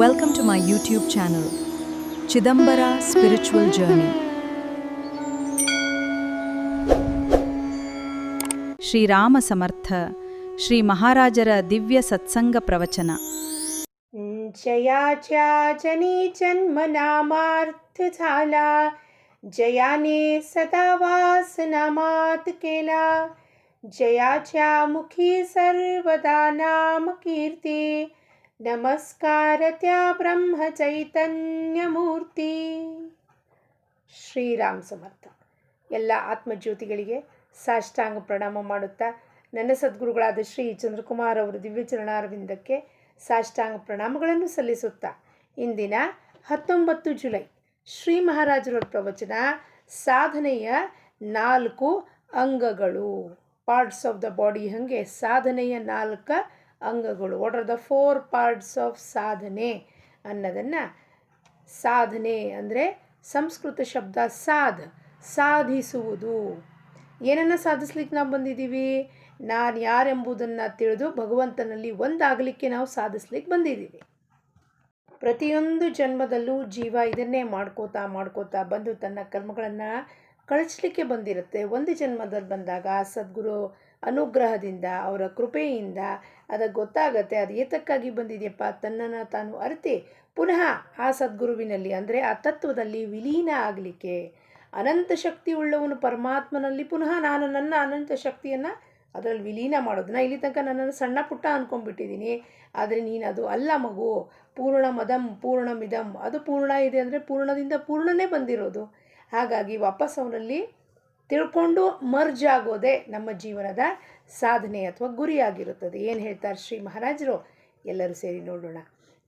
Welcome to my YouTube channel, Chidambara Spiritual Journey. Shri Rama ಸಮರ್ಥ ಶ್ರೀ ಮಹಾರಾಜರ ದಿವ್ಯ ಸತ್ಸಂಗ ಪ್ರವಚನ. जयाच्या जनी जन्म नामार्थ झाला, जयाने सदा वास नामात केला. जयाच्या मुखी सर्वदा नाम कीर्ती, नमस्कार त्या ब्रह्म चैतन्य मूर्ती. ಶ್ರೀರಾಮ್ ಸಮರ್ಥ. ಎಲ್ಲ ಆತ್ಮಜ್ಯೋತಿಗಳಿಗೆ ಸಾಷ್ಟಾಂಗ ಪ್ರಣಾಮ ಮಾಡುತ್ತಾ ನನ್ನ ಸದ್ಗುರುಗಳಾದ ಶ್ರೀ ಚಂದ್ರಕುಮಾರ್ ಅವರ ದಿವ್ಯ ಚರಣಾರವಿಂದಕ್ಕೆ ಸಾಷ್ಟಾಂಗ ಪ್ರಣಾಮಗಳನ್ನು ಸಲ್ಲಿಸುತ್ತಾ ಇಂದಿನ 19 ಜುಲೈ ಶ್ರೀ ಮಹಾರಾಜರ ಪ್ರವಚನ ಸಾಧನೆಯ 4 ಅಂಗಗಳು, ಪಾರ್ಟ್ಸ್ ಆಫ್ ದ ಬಾಡಿ. ಹಾಗೆ ಸಾಧನೆಯ 4 ಅಂಗಗಳು, what are the 4 parts of ಸಾಧನೆ ಅನ್ನೋದನ್ನು, ಸಾಧನೆ ಅಂದರೆ ಸಂಸ್ಕೃತ ಶಬ್ದ ಸಾಧಿಸುವುದು. ಏನನ್ನು ಸಾಧಿಸ್ಲಿಕ್ಕೆ ನಾವು ಬಂದಿದ್ದೀವಿ? ನಾನು ಯಾರೆಂಬುದನ್ನು ತಿಳಿದು ಭಗವಂತನಲ್ಲಿ ಒಂದಾಗಲಿಕ್ಕೆ ನಾವು ಸಾಧಿಸ್ಲಿಕ್ಕೆ ಬಂದಿದ್ದೀವಿ. ಪ್ರತಿಯೊಂದು ಜನ್ಮದಲ್ಲೂ ಜೀವ ಇದನ್ನೇ ಮಾಡ್ಕೋತಾ ಬಂದು ತನ್ನ ಕರ್ಮಗಳನ್ನು ಕಳಿಸ್ಲಿಕ್ಕೆ ಬಂದಿರುತ್ತೆ. ಒಂದು ಜನ್ಮದಲ್ಲಿ ಬಂದಾಗ ಸದ್ಗುರು ಅನುಗ್ರಹದಿಂದ, ಅವರ ಕೃಪೆಯಿಂದ ಅದಕ್ಕೆ ಗೊತ್ತಾಗತ್ತೆ ಅದು ಏತಕ್ಕಾಗಿ ಬಂದಿದೆಯಪ್ಪ. ತನ್ನನ್ನು ತಾನು ಅರಿತು ಪುನಃ ಆ ಸದ್ಗುರುವಿನಲ್ಲಿ ಅಂದರೆ ಆ ತತ್ವದಲ್ಲಿ ವಿಲೀನ ಆಗಲಿಕ್ಕೆ, ಅನಂತ ಶಕ್ತಿ ಉಳ್ಳವನು ಪರಮಾತ್ಮನಲ್ಲಿ ಪುನಃ ನಾನು ನನ್ನ ಅನಂತ ಶಕ್ತಿಯನ್ನು ಅದರಲ್ಲಿ ವಿಲೀನ ಮಾಡೋದು. ನಾ ಇಲ್ಲಿ ತನಕ ನನ್ನನ್ನು ಸಣ್ಣ ಪುಟ್ಟ ಅಂದ್ಕೊಂಡ್ಬಿಟ್ಟಿದ್ದೀನಿ, ಆದರೆ ನೀನು ಅದು ಅಲ್ಲ ಮಗು. ಪೂರ್ಣಮದಂ ಪೂರ್ಣಮಿದಂ, ಅದು ಪೂರ್ಣ ಇದೆ ಅಂದರೆ ಪೂರ್ಣದಿಂದ ಪೂರ್ಣನೇ ಬಂದಿರೋದು. ಹಾಗಾಗಿ ವಾಪಸ್ ಅವನಲ್ಲಿ ತಿಳ್ಕೊಂಡು ಮರ್ಜ್ ಆಗೋದೇ ನಮ್ಮ ಜೀವನದ ಸಾಧನೆ ಅಥವಾ ಗುರಿಯಾಗಿರುತ್ತದೆ. ಏನು ಹೇಳ್ತಾರೆ ಶ್ರೀ ಮಹಾರಾಜರು? ಎಲ್ಲರೂ ಸೇರಿ ನೋಡೋಣ.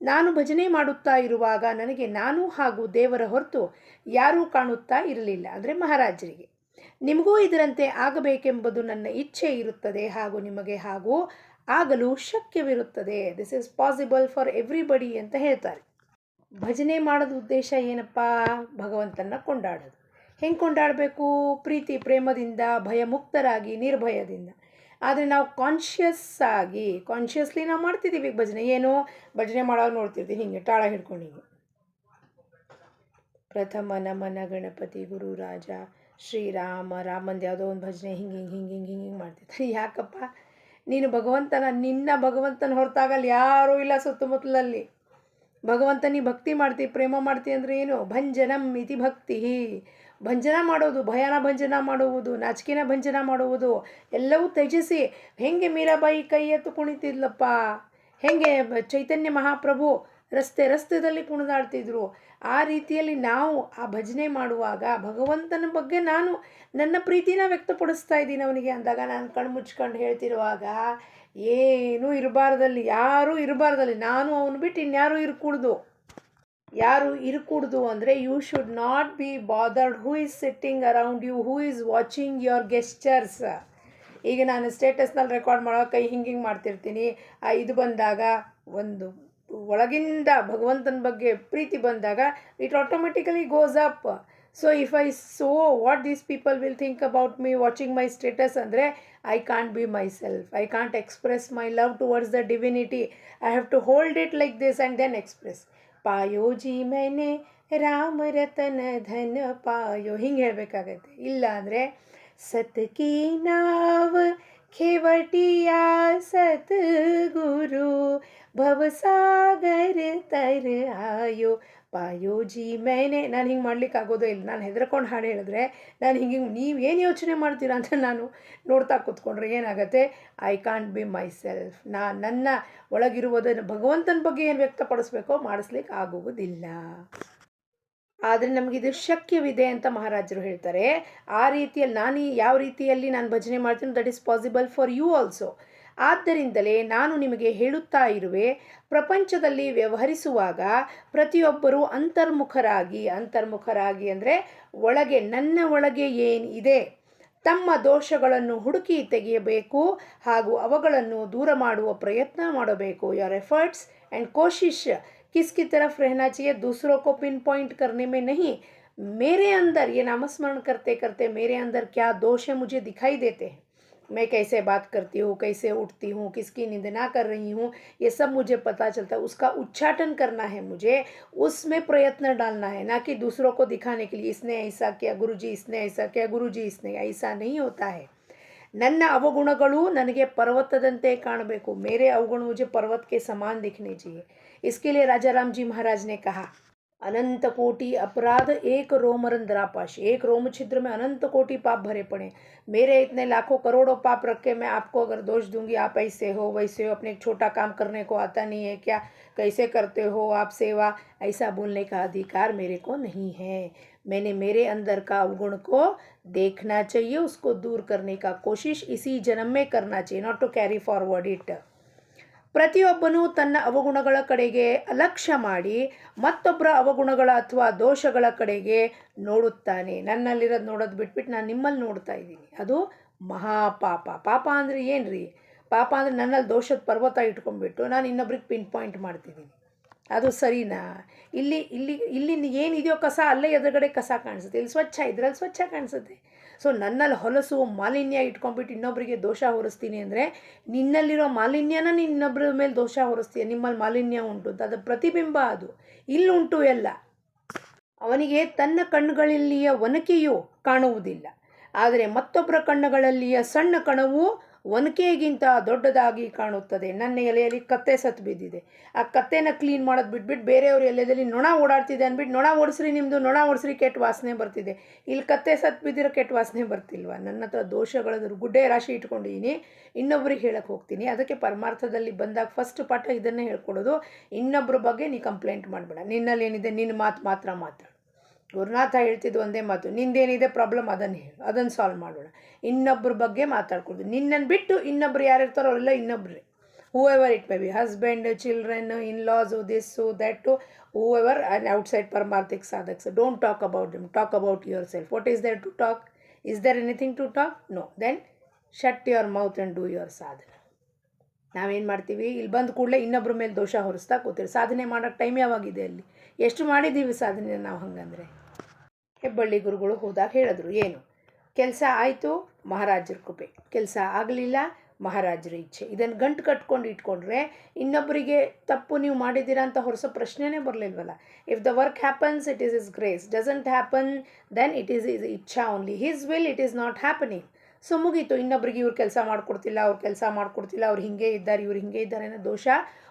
ನಾನು ಭಜನೆ ಮಾಡುತ್ತಾ ಇರುವಾಗ ನನಗೆ ನಾನು ಹಾಗೂ ದೇವರ ಹೊರತು ಯಾರೂ ಕಾಣುತ್ತಾ ಇರಲಿಲ್ಲ. ಅಂದರೆ ಮಹಾರಾಜರಿಗೆ. ನಿಮಗೂ ಇದರಂತೆ ಆಗಬೇಕೆಂಬುದು ನನ್ನ ಇಚ್ಛೆ ಇರುತ್ತದೆ, ಹಾಗೂ ನಿಮಗೆ ಹಾಗೂ ಆಗಲು ಶಕ್ಯವಿರುತ್ತದೆ. This is possible for everybody ಅಂತ ಹೇಳ್ತಾರೆ. ಭಜನೆ ಮಾಡೋದು ಉದ್ದೇಶ ಏನಪ್ಪ? ಭಗವಂತನ ಕೊಂಡಾಡೋದು. ಹೆಂಗೆ ಕೊಂಡಾಡಬೇಕು? ಪ್ರೀತಿ ಪ್ರೇಮದಿಂದ, ಭಯಮುಕ್ತರಾಗಿ, ನಿರ್ಭಯದಿಂದ. ಆದರೆ ನಾವು ಕಾನ್ಷಿಯಸ್ಲಿ ನಾವು ಮಾಡ್ತಿದ್ದೀವಿ ಭಜನೆ. ಏನು ಭಜನೆ ಮಾಡೋದು ನೋಡ್ತಿರ್ತೀವಿ, ಹಿಂಗೆ ತಾಳ ಹಿಡ್ಕೊಂಡು ಹಿಂಗೆ ಪ್ರಥಮ ನಮನ ಗಣಪತಿ ಗುರು ರಾಜ ಶ್ರೀರಾಮ ರಾಮಂದು ಯಾವುದೋ ಒಂದು ಭಜನೆ ಹಿಂಗೆ ಮಾಡ್ತಿರ್ತಾರೆ. ಯಾಕಪ್ಪ? ನೀನು ನಿನ್ನ ಭಗವಂತನ ಹೊರತಾಗಲ್ಲಿ ಯಾರೂ ಇಲ್ಲ ಸುತ್ತಮುತ್ತಲಲ್ಲಿ. ಭಗವಂತನಿಗೆ ಭಕ್ತಿ ಮಾಡ್ತೀವಿ, ಪ್ರೇಮ ಮಾಡ್ತೀವಿ ಅಂದರೆ ಏನು? ಭಂಜನಂ ಇತಿ ಭಕ್ತಿ. ಭಂಜನ ಮಾಡೋದು, ಭಯನ ಭಂಜನ ಮಾಡುವುದು, ನಾಚಿಕೆನ ಭಂಜನ ಮಾಡುವುದು ಎಲ್ಲವೂ ತ್ಯಜಿಸಿ. ಹೆಂಗೆ ಮೀರಾಬಾಯಿ ಕೈ ಎತ್ತು ಕುಣಿತಿದ್ಲಪ್ಪ, ಹೆಂಗೆ ಚೈತನ್ಯ ಮಹಾಪ್ರಭು ರಸ್ತೆದಲ್ಲಿ ಕುಣಿದಾಡ್ತಿದ್ರು, ಆ ರೀತಿಯಲ್ಲಿ ನಾವು ಆ ಭಜನೆ ಮಾಡುವಾಗ ಭಗವಂತನ ಬಗ್ಗೆ ನಾನು ನನ್ನ ಪ್ರೀತಿನ ವ್ಯಕ್ತಪಡಿಸ್ತಾ ಇದ್ದೀನಿ ಅವನಿಗೆ ಅಂದಾಗ, ನಾನು ಕಣ್ಣು ಮುಚ್ಕೊಂಡು ಹೇಳ್ತಿರುವಾಗ ಏನೂ ಇರಬಾರ್ದಲ್ಲಿ, ಯಾರೂ ಇರಬಾರ್ದಲ್ಲಿ, ನಾನು ಅವನು ಬಿಟ್ಟು ಇನ್ಯಾರೂ ಯಾರು ಇರಕೂಡ್ದು ಅಂದರೆ you should not be bothered who is sitting around you, who is watching your gestures. ಈಗ ನಾನು ಸ್ಟೇಟಸ್ನಲ್ಲಿ ರೆಕಾರ್ಡ್ ಮಾಡೋ ಕೈ ಹಿಂಗೆ ಮಾಡ್ತಿರ್ತೀನಿ. ಇದು ಬಂದಾಗ, ಒಂದು ಒಳಗಿಂದ ಭಗವಂತನ ಬಗ್ಗೆ ಪ್ರೀತಿ ಬಂದಾಗ it automatically goes up. So if I what these people will think about me watching my status ಅಂದರೆ I can't be myself, I can't express my love towards the divinity. I have to hold it like this and then express. ಪಾಯೋ ಜಿ मैंने ರಾಮ ರತನ ಧನ ಪಾಯೋ, ಹಿಂಗೆ ಹೇಳಬೇಕಾಗತ್ತೆ. ಇಲ್ಲ ಅಂದರೆ ಸತ್ಕಿ ನಾವ ಖೇವಟಿಯಾ ಸತ್ಗುರು ಭವಸಾಗರ ತರ ಆಯೋ ಪಾಯೋ ಜಿ मैंने. ನಾನು ಹಿಂಗೆ ಮಾಡ್ಲಿಕ್ಕೆ ಆಗೋದೇ ಇಲ್ಲ. ನಾನು ಹೆದರ್ಕೊಂಡು ಹಾಡು ಹೇಳಿದ್ರೆ, ನಾನು ಹಿಂಗೆ ನೀವು ಏನು ಯೋಚನೆ ಮಾಡ್ತೀರಾ ಅಂತ ನಾನು ನೋಡ್ತಾ ಕೂತ್ಕೊಂಡ್ರೆ ಏನಾಗುತ್ತೆ? I can't be my self. ನನ್ನ ಒಳಗಿರುವುದನ್ನು ಭಗವಂತನ ಬಗ್ಗೆ ಏನು ವ್ಯಕ್ತಪಡಿಸ್ಬೇಕೋ ಮಾಡಿಸ್ಲಿಕ್ಕೆ ಆಗುವುದಿಲ್ಲ. ಆದರೆ ನಮಗಿದು ಶಕ್ಯವಿದೆ ಅಂತ ಮಹಾರಾಜರು ಹೇಳ್ತಾರೆ. ಆ ರೀತಿಯಲ್ಲಿ ಯಾವ ರೀತಿಯಲ್ಲಿ ನಾನು ಭಜನೆ ಮಾಡ್ತೀನಿ, that is possible for you also. ಆದ್ದರಿಂದಲೇ ನಾನು ನಿಮಗೆ ಹೇಳುತ್ತಾ ಇರುವೆ, ಪ್ರಪಂಚದಲ್ಲಿ ವ್ಯವಹರಿಸುವಾಗ ಪ್ರತಿಯೊಬ್ಬರೂ ಅಂತರ್ಮುಖರಾಗಿ ಅಂದರೆ ಒಳಗೆ, ನನ್ನ ಒಳಗೆ ಏನಿದೆ ತಮ್ಮ ದೋಷಗಳನ್ನು ಹುಡುಕಿ ತೆಗೆಯಬೇಕು ಹಾಗೂ ಅವುಗಳನ್ನು ದೂರ ಮಾಡುವ ಪ್ರಯತ್ನ ಮಾಡಬೇಕು. ಯೋರ್ ಎಫರ್ಟ್ಸ್ एंड कोशिश किसकी तरफ रहना चाहिए? दूसरों को पिन पॉइंट करने में नहीं, मेरे अंदर ये नामस्मरण करते करते मेरे अंदर क्या दोष है मुझे दिखाई देते हैं, मैं कैसे बात करती हूँ, कैसे उठती हूँ, किसकी निंदा कर रही हूँ, ये सब मुझे पता चलता है। उसका उच्चाटन करना है मुझे, उसमें प्रयत्न डालना है, ना कि दूसरों को दिखाने के लिए इसने ऐसा किया गुरुजी, इसने ऐसा किया गुरुजी, इसने ऐसा नहीं होता है। ನನ್ನ ಅವಗುಣಗಳು ನನಗೆ ಪರ್ವತದಂತೆ ಕಾಣಬೇಕು, मेरे अवगुण मुझे पर्वत के समान दिखने चाहिए। इसके लिए राजा राम जी महाराज ने कहा, अनंत कोटि अपराध एक रोमरंध्रापाश, एक रोम छिद्र में अनंत कोटि पाप भरे पड़े। मेरे इतने लाखों करोड़ों पाप रख के मैं आपको अगर दोष दूंगी, आप ऐसे हो वैसे हो, अपने एक छोटा काम करने को आता नहीं है क्या, कैसे करते हो आप सेवा, ऐसा बोलने का अधिकार मेरे को नहीं है। मैंने मेरे अंदर का अवगुण को देखना चाहिए, उसको दूर करने का कोशिश इसी जन्म में करना चाहिए, not to carry forward it. ಪ್ರತಿಯೊಬ್ಬನೂ ತನ್ನ ಅವಗುಣಗಳ ಕಡೆಗೆ ಅಲಕ್ಷ್ಯ ಮಾಡಿ ಮತ್ತೊಬ್ಬರ ಅವಗುಣಗಳ ಅಥವಾ ದೋಷಗಳ ಕಡೆಗೆ ನೋಡುತ್ತಾನೆ. ನನ್ನಲ್ಲಿರೋದು ನೋಡೋದು ಬಿಟ್ಬಿಟ್ಟು ನಾನು ನಿಮ್ಮಲ್ಲಿ ನೋಡ್ತಾ ಇದ್ದೀನಿ, ಅದು ಮಹಾಪಾಪ. ಪಾಪ ಅಂದರೆ ಏನು ರೀ? ಪಾಪ ಅಂದರೆ ನನ್ನಲ್ಲಿ ದೋಷದ ಪರ್ವತ ಇಟ್ಕೊಂಡ್ಬಿಟ್ಟು ನಾನು ಇನ್ನೊಬ್ರಿಗೆ ಪಿನ್ ಪಾಯಿಂಟ್ ಮಾಡ್ತಿದ್ದೀನಿ, ಅದು ಸರಿನಾ? ಇಲ್ಲಿ ಇಲ್ಲಿ ಇಲ್ಲಿ ಏನಿದೆಯೋ ಕಸ ಅಲ್ಲೇ ಎದುರುಗಡೆ ಕಸ ಕಾಣಿಸುತ್ತೆ, ಇಲ್ಲಿ ಸ್ವಚ್ಛ ಇದ್ರಲ್ಲಿ ಸ್ವಚ್ಛ ಕಾಣಿಸುತ್ತೆ. ಸೊ ನನ್ನಲ್ಲಿ ಹೊಲಸು ಮಾಲಿನ್ಯ ಇಟ್ಕೊಂಡ್ಬಿಟ್ಟು ಇನ್ನೊಬ್ಬರಿಗೆ ದೋಷ ಹೊರಿಸ್ತೀನಿ ಅಂದರೆ, ನಿನ್ನಲ್ಲಿರೋ ಮಾಲಿನ್ಯನ ನೀನು ಇನ್ನೊಬ್ಬರ ಮೇಲೆ ದೋಷ ಹೊರಿಸ್ತೀಯ. ನಿಮ್ಮಲ್ಲಿ ಮಾಲಿನ್ಯ ಉಂಟು ಅಂತ, ಅದು ಪ್ರತಿಬಿಂಬ, ಅದು ಇಲ್ಲುಂಟು ಎಲ್ಲ. ಅವನಿಗೆ ತನ್ನ ಕಣ್ಣುಗಳಲ್ಲಿಯ ಒನಕೆಯು ಕಾಣುವುದಿಲ್ಲ, ಆದರೆ ಮತ್ತೊಬ್ಬರ ಕಣ್ಣುಗಳಲ್ಲಿಯ ಸಣ್ಣ ಕಣವು ಒನಕೆಗಿಂತ ದೊಡ್ಡದಾಗಿ ಕಾಣುತ್ತದೆ. ನನ್ನ ಎಲೆಯಲ್ಲಿ ಕತ್ತೆ ಸತ್ತು ಬಿದ್ದಿದೆ, ಆ ಕತ್ತೆನ ಕ್ಲೀನ್ ಮಾಡೋದು ಬಿಟ್ಬಿಟ್ಟು ಬೇರೆಯವ್ರ ಎಲೆಯಲ್ಲಿ ನೊಣ ಓಡಾಡ್ತಿದೆ ಅಂದ್ಬಿಟ್ಟು, ನೊಣ ಓಡಿಸ್ರಿ, ನಿಮ್ಮದು ನೊಣ ಓಡಿಸ್ರಿ, ಕೆಟ್ಟ ವಾಸನೆ ಬರ್ತಿದೆ. ಇಲ್ಲಿ ಕತ್ತೆ ಸತ್ತು ಬಿದ್ದಿರೋ ಕೆಟ್ಟ ವಾಸನೆ ಬರ್ತಿಲ್ವ? ನನ್ನ ಹತ್ರ ದೋಷಗಳಾದರೂ ಗುಡ್ಡೆ ರಾಶಿ ಇಟ್ಕೊಂಡಿದ್ದೀನಿ, ಇನ್ನೊಬ್ರಿಗೆ ಹೇಳಕ್ಕೆ ಹೋಗ್ತೀನಿ. ಅದಕ್ಕೆ ಪರಮಾರ್ಥದಲ್ಲಿ ಬಂದಾಗ ಫಸ್ಟ್ ಪಾಠ ಇದನ್ನೇ ಹೇಳ್ಕೊಡೋದು, ಇನ್ನೊಬ್ಬರ ಬಗ್ಗೆ ನೀ ಕಂಪ್ಲೇಂಟ್ ಮಾಡಬೇಡ, ನಿನ್ನಲ್ಲಿ ಏನಿದೆ ನಿನ್ನ ಮಾತು ಮಾತ್ರ ಮಾತಾಡು. ಗುರುನಾಥ ಹೇಳ್ತಿದ್ದು ಒಂದೇ ಮಾತು, ನಿಂದೇನಿದೆ ಪ್ರಾಬ್ಲಮ್ ಅದನ್ನು ಹೇಳು, ಅದನ್ನು ಸಾಲ್ವ್ ಮಾಡೋಣ. ಇನ್ನೊಬ್ಬರ ಬಗ್ಗೆ ಮಾತಾಡ್ಕೊಡ್ದು. ನಿನ್ನನ್ನು ಬಿಟ್ಟು ಇನ್ನೊಬ್ರು ಯಾರಿರ್ತಾರೋ ಅವರೆಲ್ಲ ಇನ್ನೊಬ್ಬರೇ, whoever it may be, husband, children, in laws, this that, whoever and outside ಪರಮಾರ್ಥಿಕ್ ಸಾಧಕ್ಸ್. Don't talk about them, talk about yourself. What is there to talk? Is there anything to talk? No. Then shut your mouth and do your ಸಾಧನೆ. ನಾವೇನು ಮಾಡ್ತೀವಿ, ಇಲ್ಲಿ ಬಂದ ಕೂಡಲೇ ಇನ್ನೊಬ್ಬರ ಮೇಲೆ ದೋಷ ಹೊರಿಸ್ತಾ ಕೂತೀವಿ. ಸಾಧನೆ ಮಾಡೋಕ್ಕೆ ಟೈಮ್ ಯಾವಾಗಿದೆ? ಅಲ್ಲಿ ಎಷ್ಟು ಮಾಡಿದ್ದೀವಿ ಸಾಧನೆ ನಾವು? ಹಂಗಂದರೆ ಹೆಬ್ಬಳ್ಳಿ ಗುರುಗಳು ಹೋದಾಗ ಹೇಳಿದ್ರು, ಏನು ಕೆಲಸ ಆಯಿತು ಮಹಾರಾಜರ ಕೃಪೆ, ಕೆಲಸ ಆಗಲಿಲ್ಲ ಮಹಾರಾಜರ ಇಚ್ಛೆ. ಇದನ್ನು ಗಂಟು ಕಟ್ಕೊಂಡು ಇಟ್ಕೊಂಡ್ರೆ ಇನ್ನೊಬ್ಬರಿಗೆ ತಪ್ಪು ನೀವು ಮಾಡಿದ್ದೀರಾ ಅಂತ ಹೊರಸೋ ಪ್ರಶ್ನೆನೇ ಬರಲಿಲ್ವಲ್ಲ. If the work happens it is his grace, doesn't happen then it is his ಇಚ್ಛಾ only, his will it is not happening. So ಮುಗೀತು. ಇನ್ನೊಬ್ರಿಗೆ ಇವ್ರು ಕೆಲಸ ಮಾಡಿಕೊಡ್ತಿಲ್ಲ, ಅವ್ರು ಕೆಲಸ ಮಾಡಿಕೊಡ್ತಿಲ್ಲ, ಅವ್ರು ಹಿಂಗೆ ಇದ್ದಾರೆ, ಇವ್ರು ಹಿಂಗೆ ಇದ್ದಾರೆ ಅನ್ನೋ ದೋಷ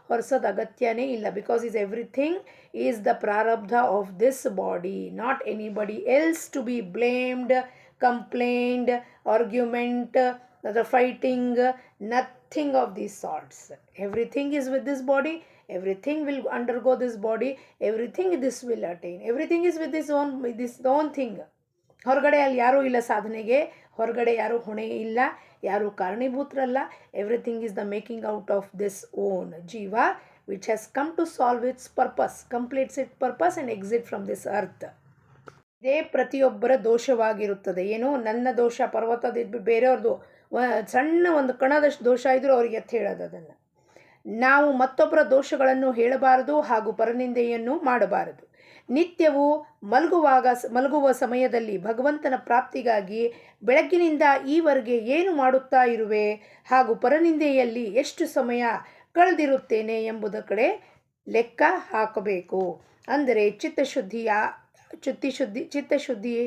ಹೊರಿಸೋದು ಅಗತ್ಯನೇ ಇಲ್ಲ. Because is everything is the ಪ್ರಾರಬ್ಧ of this body, not anybody else to be blamed, complained, argument, the fighting, nothing of these sorts. Everything is with this body, everything will undergo this body, everything this will attain, everything is with this own thing. ಹೊರಗಡೆ ಅಲ್ಲಿ ಯಾರೂ ಇಲ್ಲ ಸಾಧನೆಗೆ, ಹೊರಗಡೆ ಯಾರೂ ಹೊಣೆ ಇಲ್ಲ, ಯಾರೂ ಕಾರಣೀಭೂತರಲ್ಲ. Everything is the making out of this own ಜೀವ which has come to solve its purpose, completes it purpose and exit from this earth. ಇದೇ ಪ್ರತಿಯೊಬ್ಬರ ದೋಷವಾಗಿರುತ್ತದೆ. ಏನು ನನ್ನ ದೋಷ ಪರ್ವತದಿದ್ದು ಬೇರೆಯವ್ರದ್ದು ಸಣ್ಣ ಒಂದು ಕಣದಷ್ಟು ದೋಷ ಇದ್ದರೂ ಅವ್ರಿಗೆ ಎತ್ತು ಹೇಳೋದು. ಅದನ್ನು ನಾವು ಮತ್ತೊಬ್ಬರ ದೋಷಗಳನ್ನು ಹೇಳಬಾರದು ಹಾಗೂ ಪರನಿಂದೆಯನ್ನು ಮಾಡಬಾರದು. ನಿತ್ಯವೂ ಮಲಗುವ ಸಮಯದಲ್ಲಿ ಭಗವಂತನ ಪ್ರಾಪ್ತಿಗಾಗಿ ಬೆಳಗ್ಗಿನಿಂದ ಈವರೆಗೆ ಏನು ಮಾಡುತ್ತಾ ಇರುವೆ ಹಾಗೂ ಪರನಿಂದೆಯಲ್ಲಿ ಎಷ್ಟು ಸಮಯ ಕಳೆದಿರುತ್ತೇನೆ ಎಂಬುದರ ಕಡೆ ಲೆಕ್ಕ ಹಾಕಬೇಕು. ಅಂದರೆ ಚಿತ್ತಶುದ್ಧಿ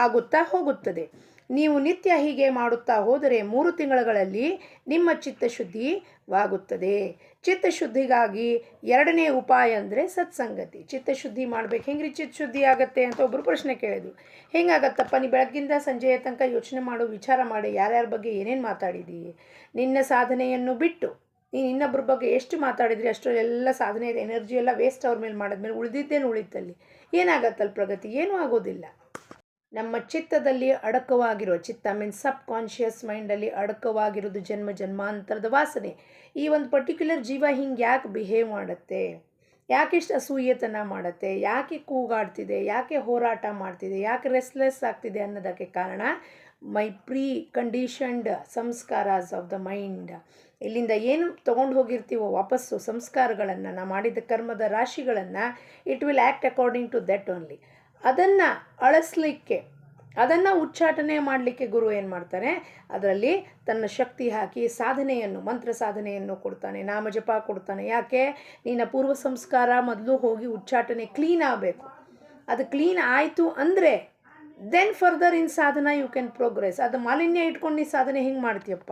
ಆಗುತ್ತಾ ಹೋಗುತ್ತದೆ. ನೀವು ನಿತ್ಯ ಹೀಗೆ ಮಾಡುತ್ತಾ ಹೋದರೆ 3 ತಿಂಗಳಲ್ಲಿ ನಿಮ್ಮ ಚಿತ್ತಶುದ್ಧಿವಾಗುತ್ತದೆ. ಚಿತ್ತಶುದ್ಧಿಗಾಗಿ 2ನೇ ಉಪಾಯ ಅಂದರೆ ಸತ್ಸಂಗತಿ. ಚಿತ್ತಶುದ್ಧಿ ಮಾಡ್ಬೇಕು. ಹೆಂಗ್ರಿ ಚಿತ್ತಶುದ್ಧಿ ಆಗತ್ತೆ ಅಂತ ಒಬ್ಬರು ಪ್ರಶ್ನೆ ಕೇಳಿದ್ರು. ಹೆಂಗಾಗತ್ತಪ್ಪ? ನೀ ಬೆಳಗ್ಗಿಂದ ಸಂಜೆಯ ತನಕ ಯೋಚನೆ ಮಾಡು, ವಿಚಾರ ಮಾಡಿ, ಯಾರ್ಯಾರ ಬಗ್ಗೆ ಏನೇನು ಮಾತಾಡಿದ್ದೀವಿ. ನಿನ್ನ ಸಾಧನೆಯನ್ನು ಬಿಟ್ಟು ನೀನು ಇನ್ನೊಬ್ಬರ ಬಗ್ಗೆ ಎಷ್ಟು ಮಾತಾಡಿದ್ರಿ ಅಷ್ಟರಲ್ಲೆಲ್ಲ ಸಾಧನೆಯ ಎನರ್ಜಿ ಎಲ್ಲ ವೇಸ್ಟ್ ಅವ್ರ ಮೇಲೆ ಮಾಡಿದ್ಮೇಲೆ ಉಳಿದಿದ್ದೇನು ಉಳಿತಲ್ಲಿ? ಏನಾಗತ್ತಲ್ಲಿ ಪ್ರಗತಿ? ಏನೂ ಆಗೋದಿಲ್ಲ. ನಮ್ಮ ಚಿತ್ತದಲ್ಲಿ ಅಡಕವಾಗಿರೋ, ಚಿತ್ತ ಮೀನ್ಸ್ ಸಬ್ ಕಾನ್ಷಿಯಸ್ ಮೈಂಡಲ್ಲಿ ಅಡಕವಾಗಿರೋದು ಜನ್ಮ ಜನ್ಮಾಂತರದ ವಾಸನೆ. ಈ ಒಂದು ಪರ್ಟಿಕ್ಯುಲರ್ ಜೀವ ಹಿಂಗೆ ಯಾಕೆ ಬಿಹೇವ್ ಮಾಡುತ್ತೆ, ಯಾಕೆ ಇಷ್ಟು ಅಸೂಯೆತನ ಮಾಡುತ್ತೆ, ಯಾಕೆ ಕೂಗಾಡ್ತಿದೆ, ಯಾಕೆ ಹೋರಾಟ ಮಾಡ್ತಿದೆ, ಯಾಕೆ ರೆಸ್ಟ್ಲೆಸ್ ಆಗ್ತಿದೆ ಅನ್ನೋದಕ್ಕೆ ಕಾರಣ ಮೈ ಪ್ರೀ ಕಂಡೀಷನ್ಡ್ ಸಂಸ್ಕಾರಾಸ್ ಆಫ್ ದ ಮೈಂಡ್. ಇಲ್ಲಿಂದ ಏನು ತೊಗೊಂಡು ಹೋಗಿರ್ತೀವೋ ವಾಪಸ್ಸು ಸಂಸ್ಕಾರಗಳನ್ನು, ನಾವು ಮಾಡಿದ ಕರ್ಮದ ರಾಶಿಗಳನ್ನು, it will act according to that only. ಅದನ್ನು ಅಳಿಸ್ಲಿಕ್ಕೆ ಅದನ್ನು ಉಚ್ಚಾಟನೆ ಮಾಡಲಿಕ್ಕೆ ಗುರು ಏನು ಮಾಡ್ತಾನೆ, ಅದರಲ್ಲಿ ತನ್ನ ಶಕ್ತಿ ಹಾಕಿ ಸಾಧನೆಯನ್ನು, ಮಂತ್ರ ಸಾಧನೆಯನ್ನು ಕೊಡ್ತಾನೆ, ನಾಮಜಪ ಕೊಡ್ತಾನೆ. ಯಾಕೆ? ನಿನ್ನ ಪೂರ್ವ ಸಂಸ್ಕಾರ ಮೊದಲು ಹೋಗಿ ಉಚ್ಚಾಟನೆ ಕ್ಲೀನ್ ಆಗಬೇಕು. ಅದು ಕ್ಲೀನ್ ಆಯಿತು ಅಂದರೆ ದೆನ್ ಫರ್ದರ್ ಇನ್ ಸಾಧನ ಯು ಕ್ಯಾನ್ ಪ್ರೋಗ್ರೆಸ್. ಅದು ಮಾಲಿನ್ಯ ಇಟ್ಕೊಂಡು ನೀ ಸಾಧನೆ ಹಿಂಗೆ ಮಾಡ್ತೀಯಪ್ಪ.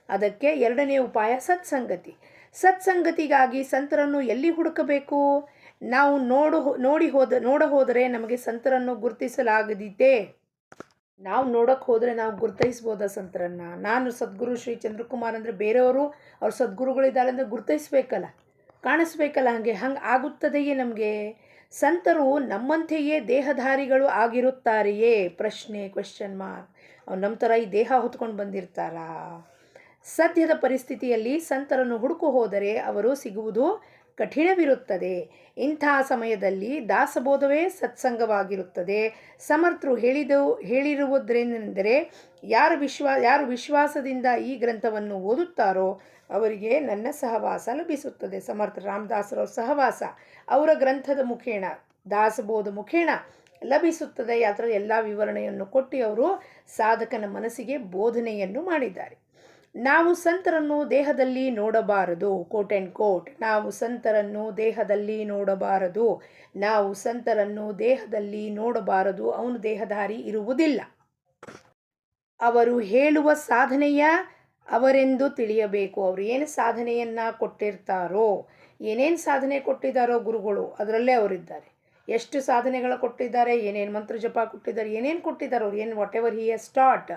ಅದಕ್ಕೆ ಎರಡನೇ ಉಪಾಯ ಸತ್ಸಂಗತಿ. ಸತ್ಸಂಗತಿಗಾಗಿ ಸಂತರನ್ನು ಎಲ್ಲಿ ಹುಡುಕಬೇಕು? ನಾವು ನೋಡ ಹೋದರೆ ನಮಗೆ ಸಂತರನ್ನು ಗುರುತಿಸಲಾಗದಿದೆ. ನಾವು ನೋಡೋಕ್ಕೆ ಹೋದರೆ ನಾವು ಗುರುತಿಸ್ಬೋದ ಸಂತರನ್ನು? ನಾನು ಸದ್ಗುರು ಶ್ರೀ ಚಂದ್ರಕುಮಾರ್ ಅಂದರೆ ಬೇರೆಯವರು ಅವ್ರ ಸದ್ಗುರುಗಳಿದ್ದಾರೆ ಅಂದರೆ ಗುರುತಿಸ್ಬೇಕಲ್ಲ, ಕಾಣಿಸ್ಬೇಕಲ್ಲ. ಹಂಗೆ ಆಗುತ್ತದೆಯೇ ನಮಗೆ? ಸಂತರು ನಮ್ಮಂತೆಯೇ ದೇಹಧಾರಿಗಳು ಆಗಿರುತ್ತಾರೆಯೇ? Question mark. ಅವ್ರು ನಮ್ಮ ಥರ ಈ ದೇಹ ಹೊತ್ಕೊಂಡು ಬಂದಿರ್ತಾರಾ? ಸದ್ಯದ ಪರಿಸ್ಥಿತಿಯಲ್ಲಿ ಸಂತರನ್ನು ಹುಡುಕು ಹೋದರೆ ಅವರು ಸಿಗುವುದು ಕಠಿಣವಿರುತ್ತದೆ. ಇಂಥ ಸಮಯದಲ್ಲಿ ದಾಸಬೋಧವೇ ಸತ್ಸಂಗವಾಗಿರುತ್ತದೆ. ಸಮರ್ಥರು ಹೇಳಿರುವುದರೆಂದರೆ ಯಾರು ವಿಶ್ವಾಸದಿಂದ ಈ ಗ್ರಂಥವನ್ನು ಓದುತ್ತಾರೋ ಅವರಿಗೆ ನನ್ನ ಸಹವಾಸ ಲಭಿಸುತ್ತದೆ. ಸಮರ್ಥ ರಾಮದಾಸರವ್ರ ಸಹವಾಸ ಅವರ ಗ್ರಂಥದ ಮುಖೇಣ, ದಾಸಬೋಧ ಮುಖೇಣ ಲಭಿಸುತ್ತದೆ. ಅದರ ಎಲ್ಲ ವಿವರಣೆಯನ್ನು ಕೊಟ್ಟು ಅವರು ಸಾಧಕನ ಮನಸ್ಸಿಗೆ ಬೋಧನೆಯನ್ನು ಮಾಡಿದ್ದಾರೆ. ನಾವು ಸಂತರನ್ನು ದೇಹದಲ್ಲಿ ನೋಡಬಾರದು, ಕೋಟ್ ಆ್ಯಂಡ್ ಕೋಟ್. ನಾವು ಸಂತರನ್ನು ದೇಹದಲ್ಲಿ ನೋಡಬಾರದು, ನಾವು ಸಂತರನ್ನು ದೇಹದಲ್ಲಿ ನೋಡಬಾರದು. ಅವನು ದೇಹಧಾರಿ ಇರುವುದಿಲ್ಲ. ಅವರು ಹೇಳುವ ಸಾಧನೆಯ ಅವರೆಂದು ತಿಳಿಯಬೇಕು. ಅವರು ಏನು ಸಾಧನೆಯನ್ನು ಕೊಟ್ಟಿರ್ತಾರೋ, ಏನೇನು ಸಾಧನೆ ಕೊಟ್ಟಿದ್ದಾರೋ ಗುರುಗಳು, ಅದರಲ್ಲೇ ಅವರಿದ್ದಾರೆ. ಎಷ್ಟು ಸಾಧನೆಗಳು ಕೊಟ್ಟಿದ್ದಾರೆ, ಏನೇನು ಮಂತ್ರ ಜಪ ಕೊಟ್ಟಿದ್ದಾರೆ, ಏನೇನು ಕೊಟ್ಟಿದ್ದಾರೆ ಅವ್ರು, ಏನು what ever he has taught,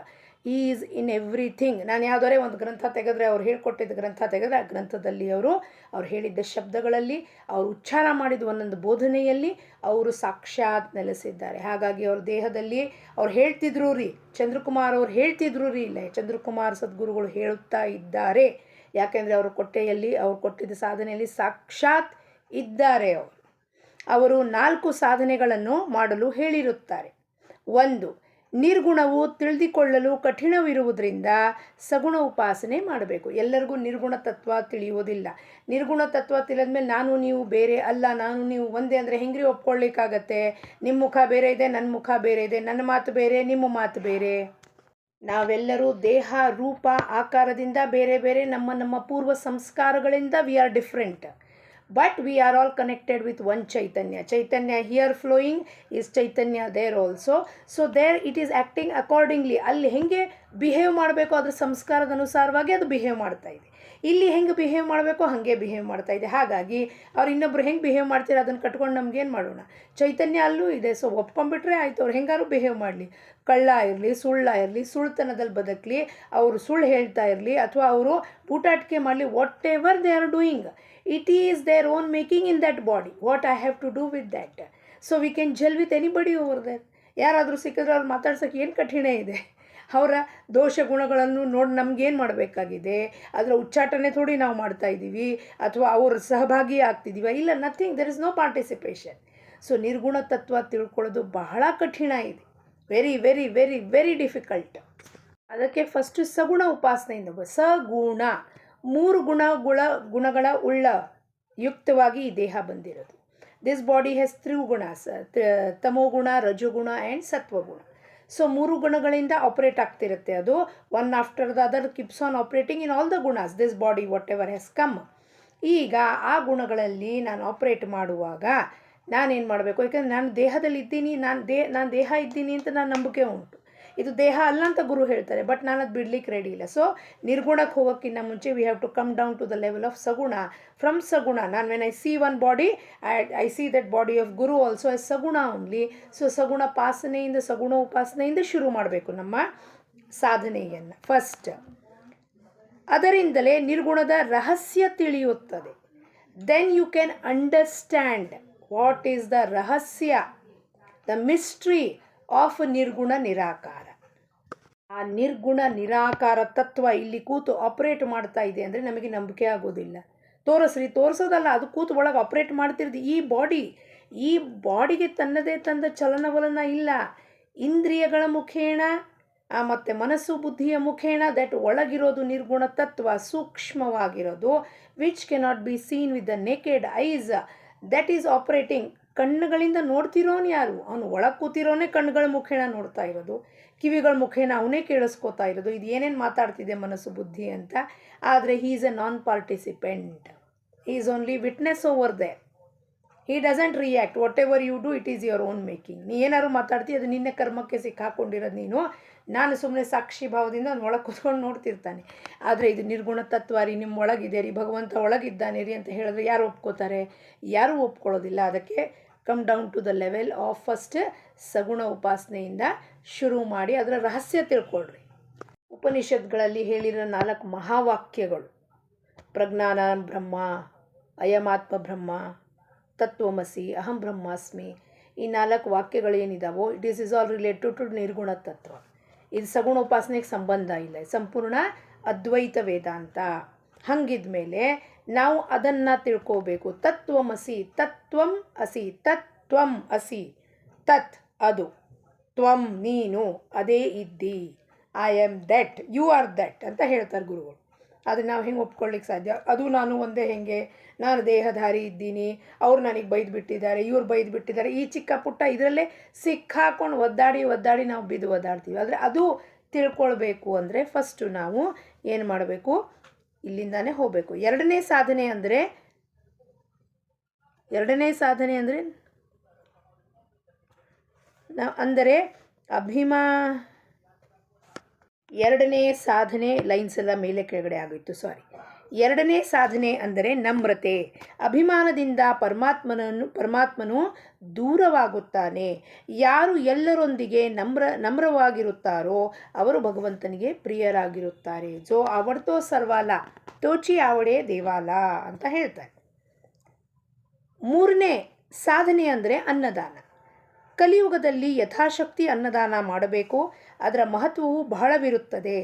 he is in everything. ನಾನು ಯಾವುದಾರೇ ಒಂದು ಗ್ರಂಥ ತೆಗೆದ್ರೆ, ಅವ್ರು ಹೇಳ್ಕೊಟ್ಟಿದ್ದ ಗ್ರಂಥ ತೆಗೆದ್ರೆ, ಆ ಗ್ರಂಥದಲ್ಲಿ ಅವ್ರು ಹೇಳಿದ್ದ ಶಬ್ದಗಳಲ್ಲಿ, ಅವರು ಉಚ್ಚಾರ ಮಾಡಿದ ಒಂದೊಂದು ಬೋಧನೆಯಲ್ಲಿ ಅವರು ಸಾಕ್ಷಾತ್ ನೆಲೆಸಿದ್ದಾರೆ. ಹಾಗಾಗಿ ಅವ್ರ ದೇಹದಲ್ಲಿ ಅವ್ರು ಹೇಳ್ತಿದ್ರು ರೀ, ಚಂದ್ರಕುಮಾರ್ ಅವ್ರು ಹೇಳ್ತಿದ್ರು ರೀ, ಇಲ್ಲ ಚಂದ್ರಕುಮಾರ್ ಸದ್ಗುರುಗಳು ಹೇಳುತ್ತಾ ಇದ್ದಾರೆ. ಯಾಕೆಂದರೆ ಅವರು ಅವ್ರು ಕೊಟ್ಟಿದ್ದ ಸಾಧನೆಯಲ್ಲಿ ಸಾಕ್ಷಾತ್ ಇದ್ದಾರೆ. ಅವರು 4 ಸಾಧನೆಗಳನ್ನು ಮಾಡಲು ಹೇಳಿರುತ್ತಾರೆ. 1, ನಿರ್ಗುಣವು ತಿಳಿದುಕೊಳ್ಳಲು ಕಠಿಣವಿರುವುದರಿಂದ ಸಗುಣ ಉಪಾಸನೆ ಮಾಡಬೇಕು. ಎಲ್ಲರಿಗೂ ನಿರ್ಗುಣ ತತ್ವ ತಿಳಿಯುವುದಿಲ್ಲ. ನಿರ್ಗುಣ ತತ್ವ ತಿಳಿದ್ಮೇಲೆ ನಾನು ನೀವು ಬೇರೆ ಅಲ್ಲ, ನಾನು ನೀವು ಒಂದೇ ಅಂದರೆ ಹೆಂಗ್ರಿ ಒಪ್ಕೊಳ್ಳಿಕ್ಕಾಗತ್ತೆ? ನಿಮ್ಮ ಮುಖ ಬೇರೆ ಇದೆ, ನನ್ನ ಮುಖ ಬೇರೆ ಇದೆ, ನನ್ನ ಮಾತು ಬೇರೆ, ನಿಮ್ಮ ಮಾತು ಬೇರೆ. ನಾವೆಲ್ಲರೂ ದೇಹ, ರೂಪ, ಆಕಾರದಿಂದ ಬೇರೆ ಬೇರೆ, ನಮ್ಮ ಪೂರ್ವ ಸಂಸ್ಕಾರಗಳಿಂದ we are different. But we are all connected with one Chaitanya. Chaitanya here flowing is Chaitanya there also. So there it is acting accordingly. ಅಲ್ಲಿ ಹೆಂಗೆ ಬಿಹೇವ್ ಮಾಡಬೇಕು ಅದರ ಸಂಸ್ಕಾರದ ಅನುಸಾರವಾಗಿ ಅದು ಬಿಹೇವ್ ಮಾಡ್ತಾ ಇದೆ. ಇಲ್ಲಿ ಹೆಂಗೆ ಬಿಹೇವ್ ಮಾಡಬೇಕು ಹಾಗೆ ಬಿಹೇವ್ ಮಾಡ್ತಾ ಇದೆ. ಹಾಗಾಗಿ ಅವ್ರು ಇನ್ನೊಬ್ರು ಹೆಂಗೆ ಬಿಹೇವ್ ಮಾಡ್ತೀರ ಅದನ್ನು ಕಟ್ಕೊಂಡು ನಮ್ಗೇನು ಮಾಡೋಣ? ಚೈತನ್ಯ ಅಲ್ಲೂ ಇದೆ. ಸೊ ಒಪ್ಕೊಂಡ್ಬಿಟ್ರೆ ಆಯಿತು, ಅವ್ರು ಹೆಂಗಾರು ಬಿಹೇವ್ ಮಾಡಲಿ. ಕಳ್ಳ ಇರಲಿ, ಸುಳ್ಳ ಇರಲಿ, ಸುಳ್ತನದಲ್ಲಿ ಬದುಕಲಿ, ಅವರು ಸುಳ್ಳು ಹೇಳ್ತಾ ಇರಲಿ, ಅಥವಾ ಅವರು ಊಟಾಟಿಕೆ ಮಾಡಲಿ, what ever they are doing, it is their own making in that body. What I have to do with that? So we can gel with anybody over there. ಯಾರಾದರೂ ಸಿಕ್ಕಿದ್ರೆ ಅವ್ರು ಮಾತಾಡ್ಸೋಕ್ಕೆ ಏನು ಕಠಿಣ ಇದೆ? ಅವರ ದೋಷ ಗುಣಗಳನ್ನು ನೋಡಿ ನಮಗೇನು ಮಾಡಬೇಕಾಗಿದೆ? ಅದರ ಉಚ್ಚಾಟನೆ ಥೋಡಿ ನಾವು ಮಾಡ್ತಾ ಇದ್ದೀವಿ, ಅಥವಾ ಅವ್ರ ಸಹಭಾಗಿ ಆಗ್ತಿದ್ದೀವ? ಇಲ್ಲ, nothing. There is no participation. So ನಿರ್ಗುಣ ತತ್ವ ತಿಳ್ಕೊಳ್ಳೋದು ಬಹಳ ಕಠಿಣ ಇದೆ. Very very very very difficult. ಅದಕ್ಕೆ ಫಸ್ಟು ಸಗುಣ ಉಪಾಸನೆಯಿಂದ ಸಗುಣ 3 ಗುಣಗಳ ಉಳ್ಳ ಯುಕ್ತವಾಗಿ ಈ ದೇಹ ಬಂದಿರೋದು. ದಿಸ್ ಬಾಡಿ ಹ್ಯಾಸ್ 3 ಗುಣಾಸ್, ತಮೋಗುಣ, ರಜೋಗುಣ ಆ್ಯಂಡ್ ಸತ್ವಗುಣ. ಸೊ 3 ಗುಣಗಳಿಂದ ಆಪ್ರೇಟ್ ಆಗ್ತಿರುತ್ತೆ ಅದು. One after the other keeps on operating in all the ಗುಣಾಸ್ this body whatever has come. ಈಗ ಆ ಗುಣಗಳಲ್ಲಿ ನಾನು ಆಪ್ರೇಟ್ ಮಾಡುವಾಗ ನಾನೇನು ಮಾಡಬೇಕು? ಯಾಕಂದರೆ ನಾನು ದೇಹದಲ್ಲಿ ಇದ್ದೀನಿ, ನಾನು ದೇಹ ಇದ್ದೀನಿ ಅಂತ ನಾನು ನಂಬಿಕೆ ಉಂಟು. ಇದು ದೇಹ ಅಲ್ಲ ಅಂತ ಗುರು ಹೇಳ್ತಾರೆ, ಬಟ್ ನಾನು ಅದು ಬಿಡ್ಲಿಕ್ಕೆ ರೆಡಿ ಇಲ್ಲ. ಸೊ ನಿರ್ಗುಣಕ್ಕೆ ಹೋಗೋಕ್ಕಿಂತ ಮುಂಚೆ we have to come down to the level of ಸಗುಣ. ಫ್ರಮ್ ಸಗುಣ, ನಾನು when I see one body, I see that body of guru also as ಸಗುಣ ಓನ್ಲಿ. ಸೊ ಸಗುಣ ಉಪಾಸನೆಯಿಂದ ಶುರು ಮಾಡಬೇಕು ನಮ್ಮ ಸಾಧನೆಯನ್ನು ಫಸ್ಟ್. ಅದರಿಂದಲೇ ನಿರ್ಗುಣದ ರಹಸ್ಯ ತಿಳಿಯುತ್ತದೆ. Then you can understand what is the ರಹಸ್ಯ, ದ ಮಿಸ್ಟ್ರಿ ಆಫ್ ನಿರ್ಗುಣ ನಿರಾಕಾರ. ಆ ನಿರ್ಗುಣ ನಿರಾಕಾರ ತತ್ವ ಇಲ್ಲಿ ಕೂತು ಆಪ್ರೇಟ್ ಮಾಡ್ತಾ ಇದೆ ಅಂದರೆ ನಮಗೆ ನಂಬಿಕೆ ಆಗೋದಿಲ್ಲ. ತೋರಿಸೋದಲ್ಲ, ಅದು ಕೂತು ಒಳಗೆ ಆಪ್ರೇಟ್ ಮಾಡ್ತಿರೋದು ಈ ಬಾಡಿಗೆ ತನ್ನದೇ ತಂದ ಚಲನವಲನ ಇಲ್ಲ. ಇಂದ್ರಿಯಗಳ ಮುಖೇಣ ಮತ್ತು ಮನಸ್ಸು ಬುದ್ಧಿಯ ಮುಖೇಣ ದಟ್ ಒಳಗಿರೋದು ನಿರ್ಗುಣ ತತ್ವ ಸೂಕ್ಷ್ಮವಾಗಿರೋದು, which cannot be seen with the naked eyes, that is operating ಕಣ್ಣುಗಳಿಂದ ನೋಡ್ತಿರೋನು ಯಾರು? ಅವನು ಒಳಗೆ ಕೂತಿರೋನೇ ಕಣ್ಣುಗಳ ಮುಖೇನ ನೋಡ್ತಾ ಇರೋದು, ಕಿವಿಗಳ ಮುಖೇನ ಅವನೇ ಕೇಳಿಸ್ಕೊತಾ ಇರೋದು, ಇದು ಏನೇನು ಮಾತಾಡ್ತಿದೆ ಮನಸ್ಸು ಬುದ್ಧಿ ಅಂತ. ಆದರೆ he is a non participant, he is only witness over there. He doesn't react. Whatever you do it is your own making. ನೀ ಏನಾದ್ರು ಮಾತಾಡ್ತಿ ಅದು ನಿನ್ನೆ ಕರ್ಮಕ್ಕೆ ಸಿಕ್ಕಾಕೊಂಡಿರೋದು ನೀನು. ನಾನು ಸುಮ್ಮನೆ ಸಾಕ್ಷಿ ಭಾವದಿಂದ ಅವ್ನು ಒಳಗೆ ಕೂತ್ಕೊಂಡು ನೋಡ್ತಿರ್ತಾನೆ. ಆದರೆ ಇದು ನಿರ್ಗುಣ ತತ್ವ ರೀ, ನಿಮ್ಮ ಒಳಗಿದೆ ರೀ, ಭಗವಂತ ಒಳಗಿದ್ದಾನೆ ರೀ ಅಂತ ಹೇಳಿದ್ರೆ ಯಾರು ಒಪ್ಕೋತಾರೆ? ಯಾರೂ ಒಪ್ಕೊಳ್ಳೋದಿಲ್ಲ. ಅದಕ್ಕೆ come down to the level of first ಸಗುಣ ಉಪಾಸನೆಯಿಂದ ಶುರು ಮಾಡಿ ಅದರ ರಹಸ್ಯ ತಿಳ್ಕೊಳ್ರಿ. ಉಪನಿಷತ್ಗಳಲ್ಲಿ ಹೇಳಿರೋ 4 ಮಹಾವಾಕ್ಯಗಳು, ಪ್ರಜ್ಞಾನ ಬ್ರಹ್ಮ, ಅಯಮಾತ್ಮ ಬ್ರಹ್ಮ, ತತ್ವಮಸಿ, ಅಹಂ ಬ್ರಹ್ಮಾಸ್ಮಿ, ಈ 4 ವಾಕ್ಯಗಳು ಏನಿದಾವೋ it is all related to ನಿರ್ಗುಣ ತತ್ವ. ಇದು ಸಗುಣ ಉಪಾಸನೆಗೆ ಸಂಬಂಧ ಇಲ್ಲ, ಸಂಪೂರ್ಣ ಅದ್ವೈತ ವೇದಾಂತ. ಹಂಗಿದ್ಮೇಲೆ ನಾವು ಅದನ್ನು ತಿಳ್ಕೋಬೇಕು. ತತ್ವಮಸಿ, ತತ್ವಂ ಅಸಿ, ತತ್ವಂ ಅಸಿ, ತತ್ ಅದು, ತ್ವಂ ನೀನು, ಅದೇ ಇದ್ದಿ, I am that, you are that ಅಂತ ಹೇಳ್ತಾರೆ ಗುರುಗಳು. ಅದನ್ನು ನಾವು ಹೆಂಗೆ ಒಪ್ಕೊಳ್ಳಿಕ್ಕೆ ಸಾಧ್ಯ? ಅದು ನಾನು ಒಂದೇ ಹೆಂಗೆ? ನಾನು ದೇಹಧಾರಿ ಇದ್ದೀನಿ, ಅವ್ರು ನನಗೆ ಬೈದು ಬಿಟ್ಟಿದ್ದಾರೆ, ಇವ್ರು ಬೈದು ಬಿಟ್ಟಿದ್ದಾರೆ, ಈ ಚಿಕ್ಕ ಪುಟ್ಟ ಇದರಲ್ಲೇ ಸಿಕ್ಕಾಕೊಂಡು ಒದ್ದಾಡಿ ನಾವು ಬಿದ್ದು ಒದ್ದಾಡ್ತೀವಿ. ಆದರೆ ಅದು ತಿಳ್ಕೊಳ್ಬೇಕು ಅಂದರೆ ಫಸ್ಟು ನಾವು ಏನು ಮಾಡಬೇಕು? ಇಲ್ಲಿಂದಾನೇ ಹೋಗಬೇಕು. ಎರಡನೇ ಸಾಧನೆ ಅಂದರೆ ಎರಡನೇ ಸಾಧನೆ ಲೈನ್ಸ್ ಎಲ್ಲ ಮೇಲೆ ಕೆಳಗಡೆ ಆಗೋಯ್ತು, ಸಾರಿ. ಎರಡನೇ ಸಾಧನೆ ಅಂದರೆ ನಮ್ರತೆ. ಅಭಿಮಾನದಿಂದ ಪರಮಾತ್ಮನು ದೂರವಾಗುತ್ತಾನೆ. ಯಾರು ಎಲ್ಲರೊಂದಿಗೆ ನಮ್ರವಾಗಿರುತ್ತಾರೋ ಅವರು ಭಗವಂತನಿಗೆ ಪ್ರಿಯರಾಗಿರುತ್ತಾರೆ. ಜೋ ಅವಡ್ತೋ ಸರ್ವಾಲ ತೋಚಿ ಆವಡೆ ದೇವಾಲ ಅಂತ ಹೇಳ್ತಾರೆ. ಮೂರನೇ ಸಾಧನೆ ಅಂದರೆ ಅನ್ನದಾನ. ಕಲಿಯುಗದಲ್ಲಿ ಯಥಾಶಕ್ತಿ ಅನ್ನದಾನ ಮಾಡಬೇಕು, ಅದರ ಮಹತ್ವವು ಬಹಳವಿರುತ್ತದೆ.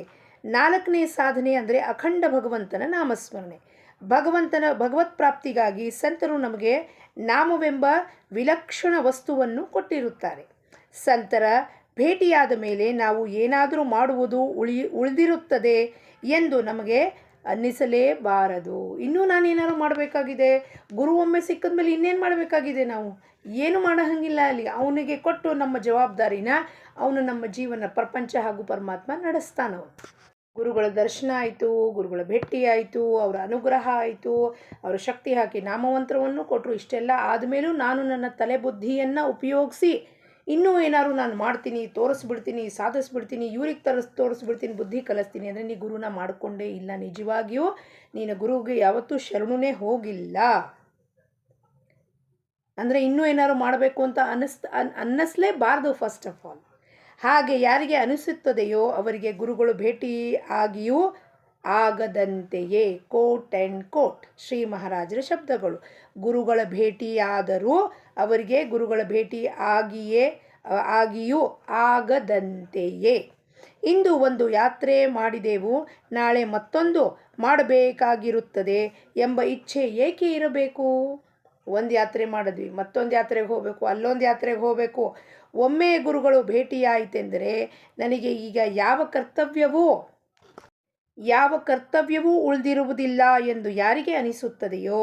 ನಾಲ್ಕನೇ ಸಾಧನೆ ಅಂದರೆ ಅಖಂಡ ಭಗವಂತನ ನಾಮಸ್ಮರಣೆ. ಭಗವತ್ ಪ್ರಾಪ್ತಿಗಾಗಿ ಸಂತರು ನಮಗೆ ನಾಮವೆಂಬ ವಿಲಕ್ಷಣ ವಸ್ತುವನ್ನು ಕೊಟ್ಟಿರುತ್ತಾರೆ. ಸಂತರ ಭೇಟಿಯಾದ ಮೇಲೆ ನಾವು ಏನಾದರೂ ಮಾಡುವುದು ಉಳಿದಿರುತ್ತದೆ ಎಂದು ನಮಗೆ ಅನ್ನಿಸಲೇಬಾರದು. ಇನ್ನೂ ನಾನೇನಾದ್ರು ಮಾಡಬೇಕಾಗಿದೆ? ಗುರು ಒಮ್ಮೆ ಸಿಕ್ಕಿದ ಮೇಲೆ ಇನ್ನೇನು ಮಾಡಬೇಕಾಗಿದೆ? ನಾವು ಏನು ಮಾಡೋ ಹಾಗಿಲ್ಲ. ಅಲ್ಲಿ ಅವನಿಗೆ ಕೊಟ್ಟು ನಮ್ಮ ಜವಾಬ್ದಾರಿನ ಅವನು ನಮ್ಮ ಜೀವನ, ಪ್ರಪಂಚ ಹಾಗೂ ಪರಮಾತ್ಮ ನಡೆಸ್ತಾನವನು. ಗುರುಗಳ ದರ್ಶನ ಆಯಿತು, ಗುರುಗಳ ಭೇಟಿ ಆಯಿತು, ಅವರ ಅನುಗ್ರಹ ಆಯಿತು, ಅವರು ಶಕ್ತಿ ಹಾಕಿ ನಾಮಮಂತ್ರವನ್ನು ಕೊಟ್ಟರು. ಇಷ್ಟೆಲ್ಲ ಆದಮೇಲೂ ನಾನು ನನ್ನ ತಲೆ ಬುದ್ಧಿಯನ್ನು ಉಪಯೋಗಿಸಿ ಇನ್ನೂ ಏನಾದ್ರು ನಾನು ಮಾಡ್ತೀನಿ, ತೋರಿಸ್ಬಿಡ್ತೀನಿ, ಸಾಧಿಸ್ಬಿಡ್ತೀನಿ, ಇವ್ರಿಗೆ ತೋರಿಸ್ಬಿಡ್ತೀನಿ, ಬುದ್ಧಿ ಕಲಿಸ್ತೀನಿ ಅಂದರೆ ನೀ ಗುರುನ ಮಾಡಿಕೊಂಡೇ ಇಲ್ಲ. ನಿಜವಾಗಿಯೂ ನೀನು ಗುರುಗೆ ಯಾವತ್ತೂ ಶರಣನೇ ಹೋಗಿಲ್ಲ. ಅಂದರೆ ಇನ್ನೂ ಏನಾದ್ರು ಮಾಡಬೇಕು ಅಂತ ಅನ್ನಿಸ್ಲೇಬಾರ್ದು ಫಸ್ಟ್ ಆಫ್ ಆಲ್. ಹಾಗೆ ಯಾರಿಗೆ ಅನಿಸುತ್ತದೆಯೋ ಅವರಿಗೆ ಗುರುಗಳು ಭೇಟಿ ಆಗಿಯೂ ಆಗದಂತೆಯೇ, ಕೋಟ್ ಆ್ಯಂಡ್ ಕೋಟ್ ಶ್ರೀ ಮಹಾರಾಜರ ಶಬ್ದಗಳು. ಗುರುಗಳ ಭೇಟಿಯಾದರೂ ಅವರಿಗೆ ಗುರುಗಳ ಭೇಟಿ ಆಗಿಯೂ ಆಗದಂತೆಯೇ. ಇಂದು ಒಂದು ಯಾತ್ರೆ ಮಾಡಿದೆವು, ನಾಳೆ ಮತ್ತೊಂದು ಮಾಡಬೇಕಾಗಿರುತ್ತದೆ ಎಂಬ ಇಚ್ಛೆ ಏಕೆ ಇರಬೇಕು? ಒಂದು ಯಾತ್ರೆ ಮಾಡಿದ್ವಿ, ಮತ್ತೊಂದು ಯಾತ್ರೆಗೆ ಹೋಗಬೇಕು, ಅಲ್ಲೊಂದು ಯಾತ್ರೆಗೆ ಹೋಗಬೇಕು. ಒಮ್ಮೆ ಗುರುಗಳು ಭೇಟಿಯಾಯಿತೆಂದರೆ ನನಗೆ ಈಗ ಯಾವ ಕರ್ತವ್ಯವೂ ಉಳಿದಿರುವುದಿಲ್ಲ ಎಂದು ಯಾರಿಗೆ ಅನಿಸುತ್ತದೆಯೋ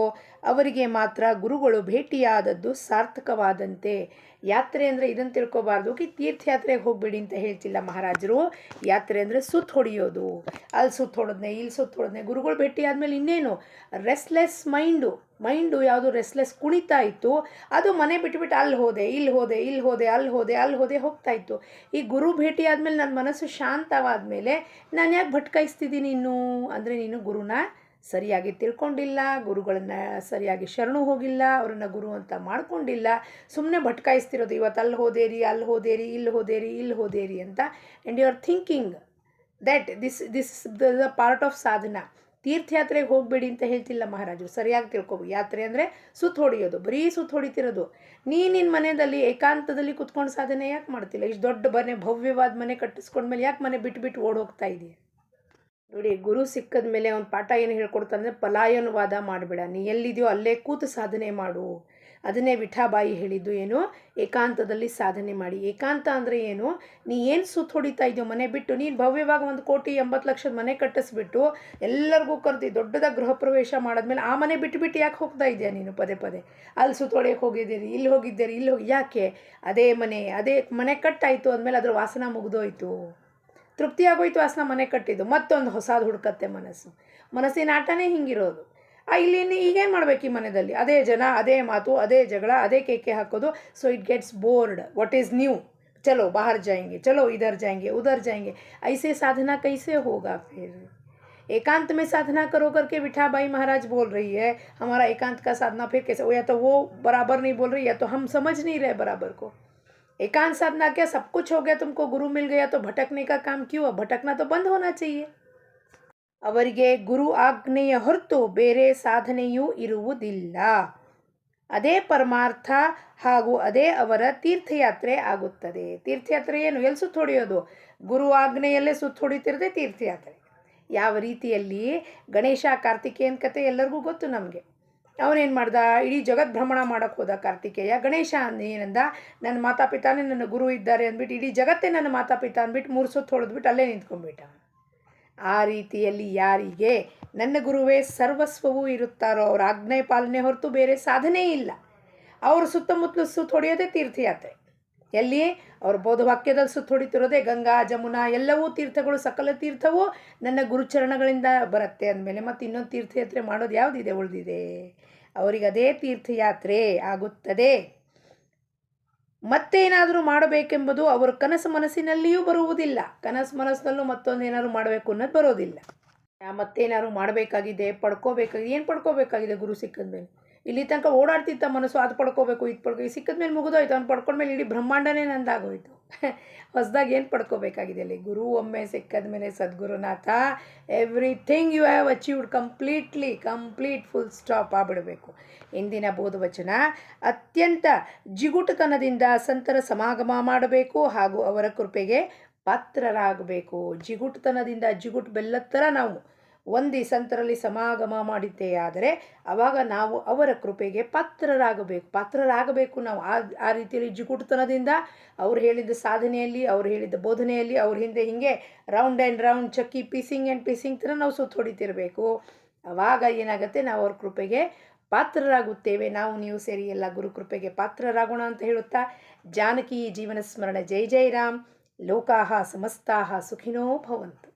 ಅವರಿಗೆ ಮಾತ್ರ ಗುರುಗಳು ಭೇಟಿಯಾದದ್ದು ಸಾರ್ಥಕವಾದಂತೆ. ಯಾತ್ರೆ ಅಂದರೆ ಇದನ್ನು ತಿಳ್ಕೊಬಾರ್ದು ತೀರ್ಥಯಾತ್ರೆಗೆ ಹೋಗಬೇಡಿ ಅಂತ ಹೇಳ್ತಿಲ್ಲ ಮಹಾರಾಜರು. ಯಾತ್ರೆ ಅಂದರೆ ಸುತ್ತ ಹೊಡೆಯೋದು, ಅಲ್ಲಿ ಸುತ್ತ ಹೊಡೆದ್ನೆ, ಇಲ್ಲಿ ಸುತ್ತ ಹೊಡೆದ್ನೆ. ಗುರುಗಳು ಭೇಟಿ ಆದಮೇಲೆ ಇನ್ನೇನು ರೆಸ್ಟ್ಲೆಸ್ ಮೈಂಡು ಯಾವುದು ರೆಸ್ಟ್ಲೆಸ್ ಕುಣಿತಾ ಇತ್ತು, ಅದು ಮನೆ ಬಿಟ್ಬಿಟ್ಟು ಅಲ್ಲಿ ಹೋದೆ ಹೋಗ್ತಾ ಇತ್ತು. ಈ ಗುರು ಭೇಟಿ ಆದಮೇಲೆ ನನ್ನ ಮನಸ್ಸು ಶಾಂತವಾದಮೇಲೆ ನಾನು ಯಾಕೆ ಭಟ್ಕಾಯಿಸ್ತಿದ್ದೀನಿ ಇನ್ನೂ ಅಂದರೆ ನೀನು ಗುರುನ ಸರಿಯಾಗಿ ತಿಳ್ಕೊಂಡಿಲ್ಲ, ಗುರುಗಳನ್ನು ಸರಿಯಾಗಿ ಶರಣು ಹೋಗಿಲ್ಲ, ಅವರನ್ನು ಗುರು ಅಂತ ಮಾಡ್ಕೊಂಡಿಲ್ಲ, ಸುಮ್ಮನೆ ಭಟ್ಕಾಯಿಸ್ತಿರೋದು. ಇವತ್ತು ಅಲ್ಲಿ ಹೋದೇರಿ ಇಲ್ಲಿ ಹೋದೇರಿ ಅಂತ. And you are thinking that this the part of ಸಾಧನಾ. ತೀರ್ಥಯಾತ್ರೆಗೆ ಹೋಗಬೇಡಿ ಅಂತ ಹೇಳ್ತಿಲ್ಲ ಮಹಾರಾಜರು, ಸರಿಯಾಗಿ ತಿಳ್ಕೊಬೇಕು. ಯಾತ್ರೆ ಅಂದರೆ ಸುತ್ತ ಹೊಡೆಯೋದು, ಬರೀ ಸುತ್ತ ಹೊಡಿತಿರೋದು. ನಿನ್ನ ಮನೆಯಲ್ಲಿ ಏಕಾಂತದಲ್ಲಿ ಕುತ್ಕೊಂಡು ಸಾಧನೆ ಯಾಕೆ ಮಾಡ್ತಿಲ್ಲ? ಇಷ್ಟು ದೊಡ್ಡ ಭವ್ಯವಾದ ಮನೆ ಕಟ್ಟಿಸ್ಕೊಂಡ್ಮೇಲೆ ಯಾಕೆ ಮನೆ ಬಿಟ್ಟು ಓಡ್ ಹೋಗ್ತಾ ಇದೆಯಾ? ನೋಡಿ, ಗುರು ಸಿಕ್ಕದ ಮೇಲೆ ಅವ್ನ ಪಾಠ ಏನು ಹೇಳ್ಕೊಡ್ತಾನೆ, ಪಲಾಯನವಾದ ಮಾಡಬೇಡ, ನೀ ಎಲ್ಲಿದೆಯೋ ಅಲ್ಲೇ ಕೂತು ಸಾಧನೆ ಮಾಡು. ಅದನ್ನೇ ವಿಠಾಬಾಯಿ ಹೇಳಿದ್ದು ಏನು, ಏಕಾಂತದಲ್ಲಿ ಸಾಧನೆ ಮಾಡಿ. ಏಕಾಂತ ಅಂದರೆ ಏನು, ನೀ ಏನು ಸುತ್ತ ಹೊಡಿತಾ ಇದೆಯೋ ಮನೆ ಬಿಟ್ಟು, ನೀನು ಭವ್ಯವಾಗಿ 1,80,00,000 ಮನೆ ಕಟ್ಟಿಸ್ಬಿಟ್ಟು ಎಲ್ಲರಿಗೂ ಕರೆದು ದೊಡ್ಡದಾಗಿ ಗೃಹ ಪ್ರವೇಶ ಮಾಡಿದ್ಮೇಲೆ ಆ ಮನೆ ಬಿಟ್ಟು ಯಾಕೆ ಹೋಗ್ತಾ ಇದೆಯಾ ನೀನು ಪದೇ ಪದೇ? ಅಲ್ಲಿ ಸುತ್ತೊಡೆಯಕ್ಕೆ ಹೋಗಿದ್ದೀರಿ, ಇಲ್ಲಿ ಹೋಗಿದ್ದೀರಿ, ಇಲ್ಲಿ ಹೋಗಿ ಯಾಕೆ? ಅದೇ ಮನೆ ಕಟ್ಟಾಯಿತು ಅಂದಮೇಲೆ ಅದ್ರ ವಾಸನ ಮುಗಿದೋಯ್ತು, ತೃಪ್ತಿ ಆಗೋಯ್ತು ವಾಸನ ಮನೆ ಕಟ್ಟಿದ್ದು, ಮತ್ತೊಂದು ಹೊಸದು ಹುಡ್ಕತ್ತೆ ಮನಸ್ಸಿನ ಆಟನೇ ಹಿಂಗಿರೋದು. ಇಲ್ಲಿ ಈಗೇನು ಮಾಡಬೇಕು ಈ ಮನೆಯಲ್ಲಿ? ಅದೇ ಜನ, ಅದೇ ಮಾತು, ಅದೇ ಜಗಳ, ಅದೇ ಕೇಕೆ ಹಾಕೋದು. So it gets bored. What is new? चलो बाहर जाएंगे, चलो इधर जाएंगे, उधर जाएंगे. ऐसे साधना कैसे होगा फिर? एकांत में साधना करो करके विठाबाई महाराज बोल रही है, हमारा एकांत का साधना फिर कैसे? या तो वो बराबर नहीं बोल रही, या तो हम समझ नहीं रहे बराबर को. एकांत साधना क्या सब कुछ हो गया, तुमको गुरु मिल गया तो भटकने का काम क्यों? भटकना तो बंद होना चाहिए. ಅವರಿಗೆ ಗುರು ಆಜ್ಞೆಯ ಹೊರತು ಬೇರೆ ಸಾಧನೆಯೂ ಇರುವುದಿಲ್ಲ. ಅದೇ ಪರಮಾರ್ಥ ಹಾಗೂ ಅದೇ ಅವರ ತೀರ್ಥಯಾತ್ರೆ ಆಗುತ್ತದೆ. ತೀರ್ಥಯಾತ್ರೆ ಏನು? ಎಲ್ಲಿ ಸುತ್ತ ಹೊಡೆಯೋದು? ಗುರು ಆಜ್ಞೆಯಲ್ಲೇ ಸುತ್ತ ಹೊಡಿತಿರದೆ ತೀರ್ಥಯಾತ್ರೆ. ಯಾವ ರೀತಿಯಲ್ಲಿ ಗಣೇಶ ಕಾರ್ತಿಕೇಯನ ಕತೆ ಎಲ್ಲರಿಗೂ ಗೊತ್ತು ನಮಗೆ. ಅವನೇನು ಮಾಡ್ದ? ಇಡೀ ಜಗತ್ ಭ್ರಮಣ ಮಾಡೋಕ್ಕೆ ಹೋದ ಕಾರ್ತಿಕೇಯ. ಗಣೇಶ ಏನಂದ? ನನ್ನ ಮಾತಾಪಿತಾನೇ ನನ್ನ ಗುರು ಇದ್ದಾರೆ ಅಂದ್ಬಿಟ್ಟು ಇಡೀ ಜಗತ್ತೇ ನನ್ನ ಮಾತಾಪಿತಾ ಅಂದ್ಬಿಟ್ಟು 3 ಸುತ್ತು ಹೊಡೆದ್ಬಿಟ್ಟು ಅಲ್ಲೇ ನಿಂತ್ಕೊಂಡ್ಬಿಟ್ಟ. ಆ ರೀತಿಯಲ್ಲಿ ಯಾರಿಗೆ ನನ್ನ ಗುರುವೇ ಸರ್ವಸ್ವವೂ ಇರುತ್ತಾರೋ ಅವ್ರ ಆಜ್ಞೆ ಪಾಲನೆ ಹೊರತು ಬೇರೆ ಸಾಧನೆ ಇಲ್ಲ. ಅವರು ಸುತ್ತಮುತ್ತಲು ಸುತ್ತ ಹೊಡೆಯೋದೇ ತೀರ್ಥಯಾತ್ರೆ. ಎಲ್ಲಿ? ಅವ್ರ ಬೋಧವಾಕ್ಯದಲ್ಲಿ ಸುತ್ತ ಹೊಡಿತಿರೋದೇ ಗಂಗಾ ಜಮುನಾ ಎಲ್ಲವೂ ತೀರ್ಥಗಳು, ಸಕಲ ತೀರ್ಥವೂ ನನ್ನ ಗುರುಚರಣಗಳಿಂದ ಬರುತ್ತೆ ಅಂದಮೇಲೆ ಮತ್ತೆ ಇನ್ನೊಂದು ತೀರ್ಥಯಾತ್ರೆ ಮಾಡೋದು ಯಾವುದಿದೆ ಉಳಿದಿದೆ? ಅವರಿಗೆ ಅದೇ ತೀರ್ಥಯಾತ್ರೆ ಆಗುತ್ತದೆ. ಮತ್ತೇನಾದರೂ ಮಾಡಬೇಕೆಂಬುದು ಅವರ ಕನಸು ಮನಸ್ಸಿನಲ್ಲಿಯೂ ಬರುವುದಿಲ್ಲ. ಕನಸು ಮನಸ್ಸಿನಲ್ಲೂ ಮತ್ತೊಂದೇನಾದ್ರು ಮಾಡಬೇಕು ಅನ್ನೋದು ಬರೋದಿಲ್ಲ. ಮತ್ತೇನಾದ್ರು ಮಾಡಬೇಕಾಗಿದೆ, ಪಡ್ಕೋಬೇಕಾಗಿದೆ. ಏನು ಪಡ್ಕೋಬೇಕಾಗಿದೆ ಗುರು ಸಿಕ್ಕದ ಮೇಲೆ? ಇಲ್ಲಿ ತನಕ ಓಡಾಡ್ತಿದ್ದ ಮನಸ್ಸು, ಅದು ಪಡ್ಕೋಬೇಕು, ಇದು ಪಡ್ಕೋ, ಸಿಕ್ಕದ ಮೇಲೆ ಮುಗಿದೋಯ್ತು. ಅವ್ನು ಪಡ್ಕೊಂಡ್ಮೇಲೆ ಇಡೀ ಬ್ರಹ್ಮಾಂಡನೇ ನಂದಾಗೋಯ್ತು. ಹೊಸದಾಗಿ ಏನು ಪಡ್ಕೋಬೇಕಾಗಿದೆ ಅಲ್ಲಿ? ಗುರು ಒಮ್ಮೆ ಸಿಕ್ಕದ ಮೇಲೆ ಸದ್ಗುರುನಾಥ everything you have achieved complete full stop ಆಗಿಬಿಡಬೇಕು. ಇಂದಿನ ಬೋಧವಚನ ಅತ್ಯಂತ ಜಿಗುಟುತನದಿಂದ ಸಂತರ ಸಮಾಗಮ ಮಾಡಬೇಕು ಹಾಗೂ ಅವರ ಕೃಪೆಗೆ ಪಾತ್ರರಾಗಬೇಕು. ಜಿಗುಟುತನದಿಂದ, ಜಿಗುಟು ಬೆಲ್ಲದ ಥರ ನಾವು ಒಂದಿ ಸಂತರಲ್ಲಿ ಸಮಾಗಮ ಮಾಡಿದ್ದೇ ಆದರೆ ಆವಾಗ ನಾವು ಅವರ ಕೃಪೆಗೆ ಪಾತ್ರರಾಗಬೇಕು ನಾವು. ಆ ರೀತಿಯಲ್ಲಿ ಜಿಗುಟುತನದಿಂದ ಅವ್ರು ಹೇಳಿದ ಸಾಧನೆಯಲ್ಲಿ, ಅವ್ರು ಹೇಳಿದ ಬೋಧನೆಯಲ್ಲಿ, ಅವ್ರ ಹಿಂದೆ ಹೀಗೆ ರೌಂಡ್ ಆ್ಯಂಡ್ ರೌಂಡ್ ಚಕ್ಕಿ ಪೀಸಿಂಗ್ ಥರ ನಾವು ಸುತ್ತ ಹೊಡಿತಿರಬೇಕು. ಆವಾಗ ಏನಾಗುತ್ತೆ? ನಾವು ಅವ್ರ ಕೃಪೆಗೆ ಪಾತ್ರರಾಗುತ್ತೇವೆ. ನಾವು ನೀವು ಸೇರಿ ಎಲ್ಲ ಗುರು ಕೃಪೆಗೆ ಪಾತ್ರರಾಗೋಣ ಅಂತ ಹೇಳುತ್ತಾ, ಜಾನಕಿ ಜೀವನ ಸ್ಮರಣೆ. ಜೈ ಜೈ ರಾಮ್. ಲೋಕಾಹ ಸಮಸ್ತಾಹ ಸುಖಿನೋ ಭವಂತು.